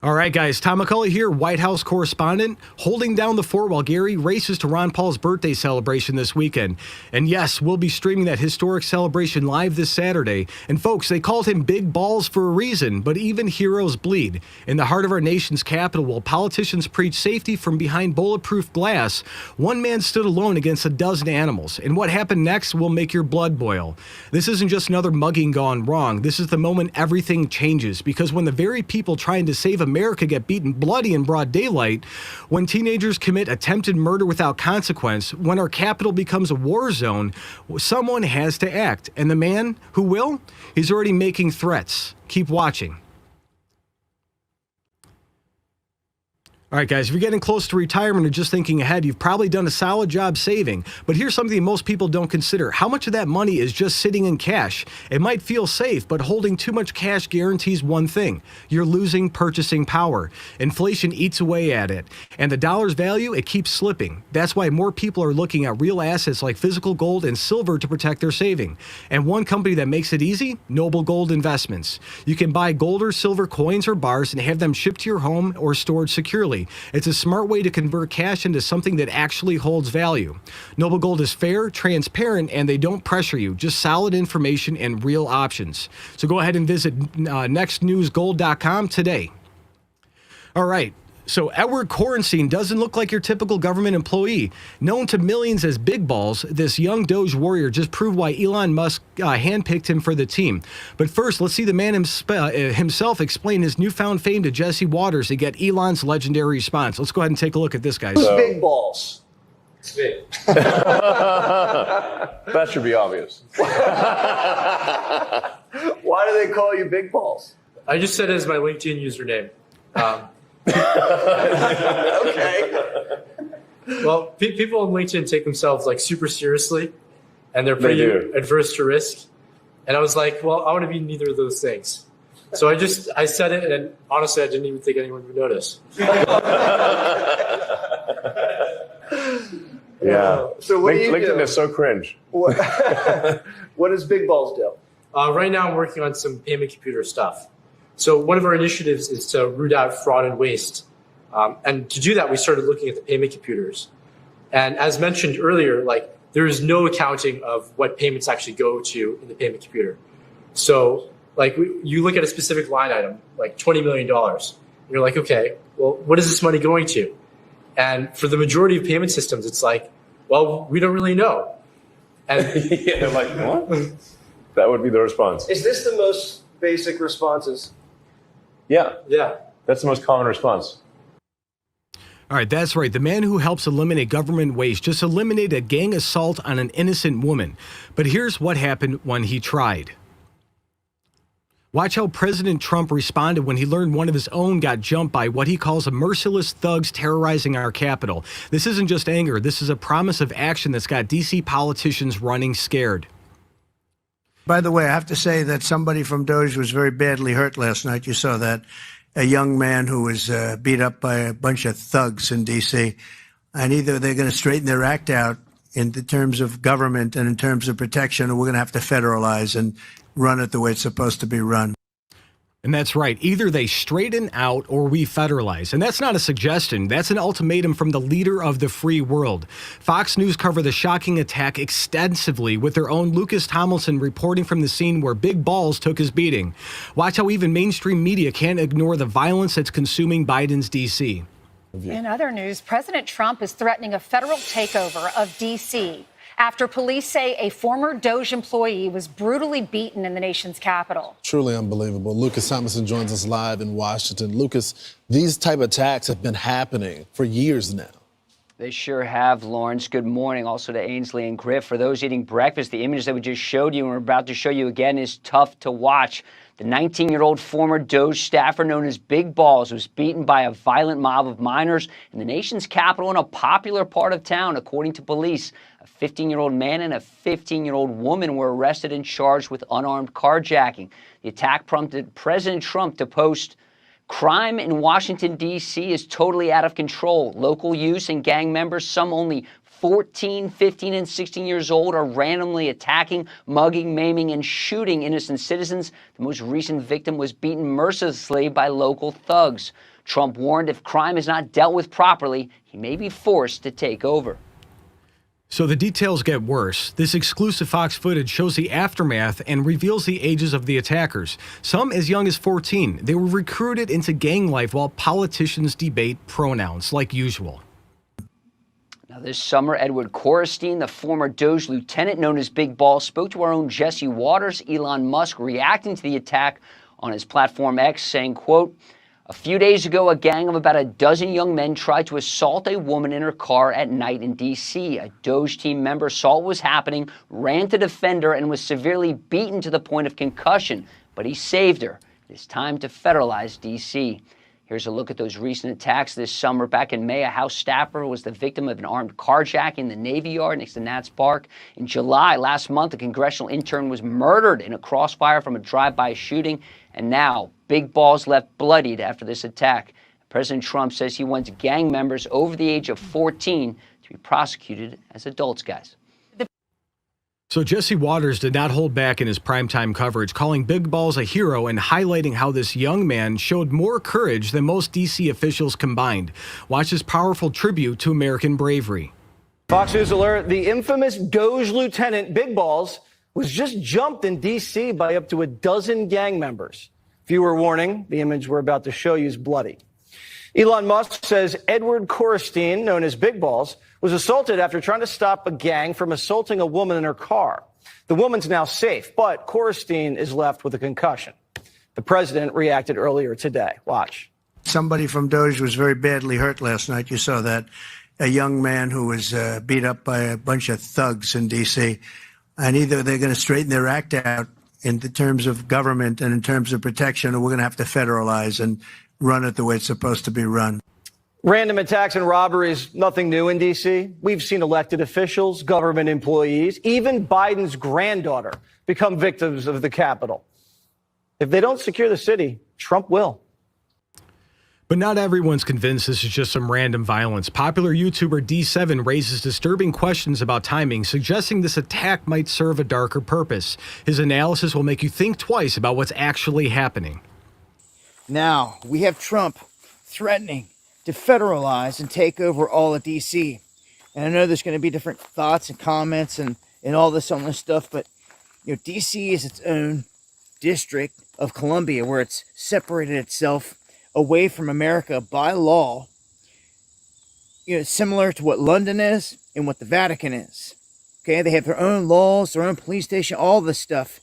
All right, guys, Tom McCulley here, White House correspondent, holding down the fort while Gary races to Ron Paul's birthday celebration this weekend. And yes, we'll be streaming that historic celebration live this Saturday. And folks, they called him Big Balls for a reason, but even heroes bleed. In the heart of our nation's capital, while politicians preach safety from behind bulletproof glass, one man stood alone against a dozen animals. And what happened next will make your blood boil. This isn't just another mugging gone wrong. This is the moment everything changes, because when the very people trying to save America get beaten bloody in broad daylight, when teenagers commit attempted murder without consequence, when our capital becomes a war zone, someone has to act. And the man who will, he's already making threats. Keep watching. All right, guys, if you're getting close to retirement or just thinking ahead, you've probably done a solid job saving. But here's something most people don't consider. How much of that money is just sitting in cash? It might feel safe, but holding too much cash guarantees one thing. You're losing purchasing power. Inflation eats away at it. And the dollar's value, it keeps slipping. That's why more people are looking at real assets like physical gold and silver to protect their saving. And one company that makes it easy, Noble Gold Investments. You can buy gold or silver coins or bars and have them shipped to your home or stored securely. It's a smart way to convert cash into something that actually holds value. Noble Gold is fair, transparent, and they don't pressure you. Just solid information and real options. So go ahead and visit nextnewsgold.com today. All right. So Edward Korostein doesn't look like your typical government employee. Known to millions as Big Balls, this young Doge warrior just proved why Elon Musk handpicked him for the team. But first, let's see the man himself explain his newfound fame to Jesse Waters to get Elon's legendary response. Let's go ahead and take a look at this, guys. Who's Big Balls? It's me. That should be obvious. Why do they call you Big Balls? I just said it as my LinkedIn username. Okay. Well, people on LinkedIn take themselves like super seriously, and they're pretty adverse to risk. And I was like, well, I want to be neither of those things. So I said it, and honestly, I didn't even think anyone would notice. Yeah. So what do you LinkedIn do? is so cringe. What does Big Balls do? Right now, I'm working on some payment computer stuff. So one of our initiatives is to root out fraud and waste. And to do that, we started looking at the payment computers. And as mentioned earlier, like there is no accounting of what payments actually go to in the payment computer. So like you look at a specific line item, like $20 million, and you're like, okay, well, what is this money going to? And for the majority of payment systems, it's like, well, we don't really know. And Yeah, they're like, what? That would be the response. Is this the most basic responses? Yeah, yeah. that's the most common response. All right, that's right. The man who helps eliminate government waste just eliminated a gang assault on an innocent woman. But here's what happened when he tried. Watch how President Trump responded when he learned one of his own got jumped by what he calls a merciless thugs terrorizing our capital. This isn't just anger. This is a promise of action that's got D.C. politicians running scared. By the way, I have to say that somebody from Doge was very badly hurt last night. You saw that. A young man who was beat up by a bunch of thugs in D.C. And either they're going to straighten their act out in the terms of government and in terms of protection, or we're going to have to federalize and run it the way it's supposed to be run. And that's right. Either they straighten out or we federalize. And that's not a suggestion. That's an ultimatum from the leader of the free world. Fox News covered the shocking attack extensively with their own Lucas Tomlinson reporting from the scene where Big Balls took his beating. Watch how even mainstream media can't ignore the violence that's consuming Biden's D.C. In other news, President Trump is threatening a federal takeover of D.C. after police say a former Doge employee was brutally beaten in the nation's capital. Truly unbelievable. Lucas Thomason joins us live in Washington. Lucas, these type of attacks have been happening for years now. They sure have, Lawrence. Good morning also to Ainsley and Griff. For those eating breakfast, the image that we just showed you and we're about to show you again is tough to watch. The 19-year-old former Doge staffer known as Big Balls was beaten by a violent mob of minors in the nation's capital in a popular part of town, according to police. A 15-year-old man and a 15-year-old woman were arrested and charged with unarmed carjacking. The attack prompted President Trump to post, "Crime in Washington, D.C. is totally out of control. Local youth and gang members, some only 14, 15, and 16 years old are randomly attacking, mugging, maiming, and shooting innocent citizens. The most recent victim was beaten mercilessly by local thugs. Trump warned if crime is not dealt with properly, he may be forced to take over. So the details get worse. This exclusive Fox footage shows the aftermath and reveals the ages of the attackers. Some as young as 14. They were recruited into gang life while politicians debate pronouns, like usual. Now, this summer, Edward Korostein, the former Doge lieutenant known as Big Ball, spoke to our own Jesse Waters. Elon Musk reacting to the attack on his platform X, saying, quote, "A few days ago, a gang of about a dozen young men tried to assault a woman in her car at night in D.C. A Doge team member saw what was happening, ran to defend her, and was severely beaten to the point of concussion. But he saved her. It is time to federalize D.C." Here's a look at those recent attacks this summer. Back in May, a House staffer was the victim of an armed carjacking in the Navy Yard next to Nats Park. In July last month, a congressional intern was murdered in a crossfire from a drive-by shooting. And now, Big Ball's left bloodied after this attack. President Trump says he wants gang members over the age of 14 to be prosecuted as adults, guys. So Jesse Waters did not hold back in his primetime coverage, calling Big Balls a hero and highlighting how this young man showed more courage than most D.C. officials combined. Watch this powerful tribute to American bravery. Fox News alert, the infamous Doge lieutenant Big Balls was just jumped in D.C. by up to a dozen gang members. Viewer warning, the image we're about to show you is bloody. Elon Musk says Edward Korostein, known as Big Balls, was assaulted after trying to stop a gang from assaulting a woman in her car. The woman's now safe, but Korostein is left with a concussion. The president reacted earlier today. Watch. Somebody from Doge was very badly hurt last night. You saw that. A young man who was beat up by a bunch of thugs in D.C. And either they're going to straighten their act out in terms of government and in terms of protection, or we're going to have to federalize and run it the way it's supposed to be run. Random attacks and robberies, nothing new in D.C. We've seen elected officials, government employees, even Biden's granddaughter become victims of the Capitol. If they don't secure the city, Trump will. But not everyone's convinced this is just some random violence. Popular YouTuber D7 raises disturbing questions about timing, suggesting this attack might serve a darker purpose. His analysis will make you think twice about what's actually happening. Now, we have Trump threatening to federalize and take over all of D.C. And I know there's going to be different thoughts and comments and all this on this stuff, but D.C. is its own district of Columbia where it's separated itself away from America by law, similar to what London is and what the Vatican is. Okay, they have their own laws, their own police station, all this stuff.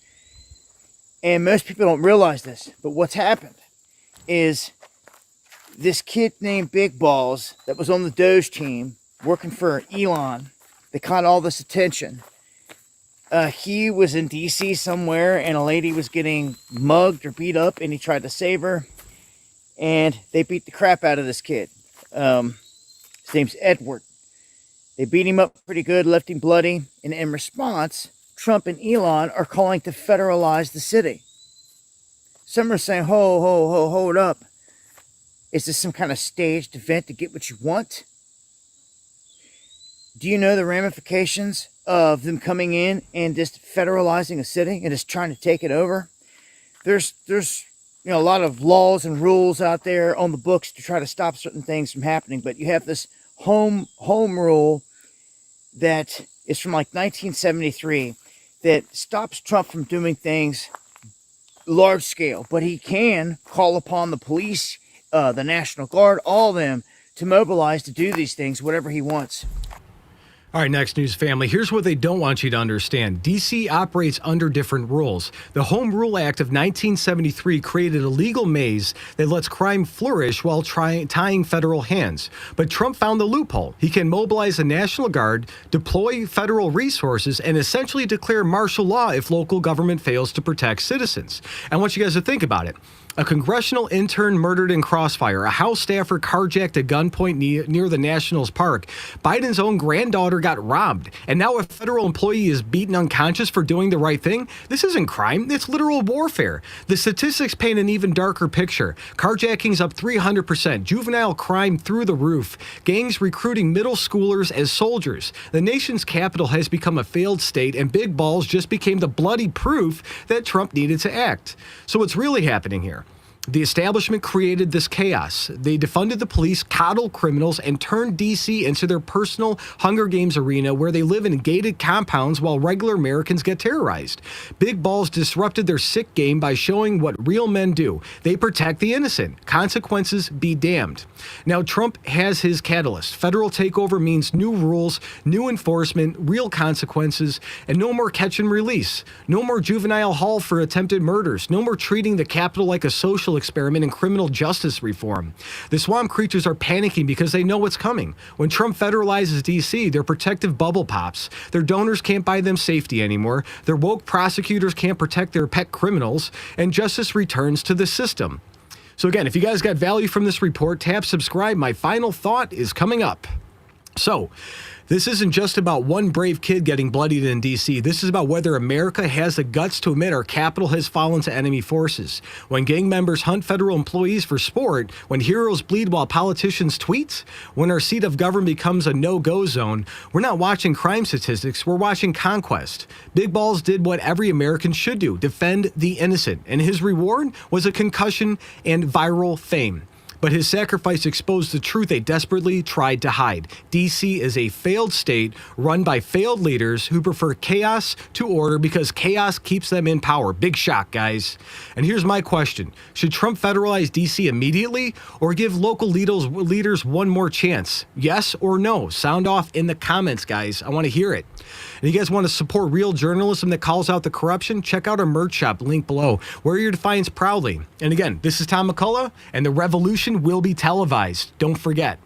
And most people don't realize this, but what's happened is this kid named Big Balls that was on the Doge team working for Elon that caught all this attention. He was in D.C. somewhere and a lady was getting mugged or beat up and he tried to save her. And they beat the crap out of this kid. His name's Edward. They beat him up pretty good, left him bloody. And in response, Trump and Elon are calling to federalize the city. Some are saying, hold up. Is this some kind of staged event to get what you want? Do you know the ramifications of them coming in and just federalizing a city and just trying to take it over? There's a lot of laws and rules out there on the books to try to stop certain things from happening, but you have this home rule that is from like 1973 that stops Trump from doing things large scale, but he can call upon the police, the National Guard, all of them to mobilize to do these things, whatever he wants. All right, next news family. Here's what they don't want you to understand. D.C. operates under different rules. The Home Rule Act of 1973 created a legal maze that lets crime flourish while tying federal hands. But Trump found the loophole. He can mobilize the National Guard, deploy federal resources, and essentially declare martial law if local government fails to protect citizens. I want you guys to think about it. A congressional intern murdered in crossfire. A House staffer carjacked at gunpoint near the Nationals Park. Biden's own granddaughter got robbed. And now a federal employee is beaten unconscious for doing the right thing. This isn't crime. It's literal warfare. The statistics paint an even darker picture. Carjackings up 300%. Juvenile crime through the roof. Gangs recruiting middle schoolers as soldiers. The nation's capital has become a failed state, and big balls just became the bloody proof that Trump needed to act. So what's really happening here? The establishment created this chaos. They defunded the police, coddled criminals, and turned D.C. into their personal Hunger Games arena where they live in gated compounds while regular Americans get terrorized. Big balls disrupted their sick game by showing what real men do. They protect the innocent. Consequences be damned. Now, Trump has his catalyst. Federal takeover means new rules, new enforcement, real consequences, and no more catch and release. No more juvenile hall for attempted murders. No more treating the Capitol like a social experiment in criminal justice reform. The swamp creatures are panicking because they know what's coming. When Trump federalizes D.C., their protective bubble pops. Their donors can't buy them safety anymore. Their woke prosecutors can't protect their pet criminals, and justice returns to the system. So again, if you guys got value from this report, tap subscribe. My final thought is coming up. So, this isn't just about one brave kid getting bloodied in D.C. This is about whether America has the guts to admit our capital has fallen to enemy forces. When gang members hunt federal employees for sport, when heroes bleed while politicians tweet, when our seat of government becomes a no-go zone, we're not watching crime statistics, we're watching conquest. Big Balls did what every American should do, defend the innocent, and his reward was a concussion and viral fame. But his sacrifice exposed the truth they desperately tried to hide. D.C. is a failed state run by failed leaders who prefer chaos to order because chaos keeps them in power. Big shock, guys. And here's my question. Should Trump federalize D.C. immediately or give local leaders one more chance? Yes or no? Sound off in the comments, guys. I want to hear it. And you guys want to support real journalism that calls out the corruption? Check out our merch shop, link below. Wear your defiance proudly. And again, this is Tom McCullough, and the revolution will be televised. Don't forget.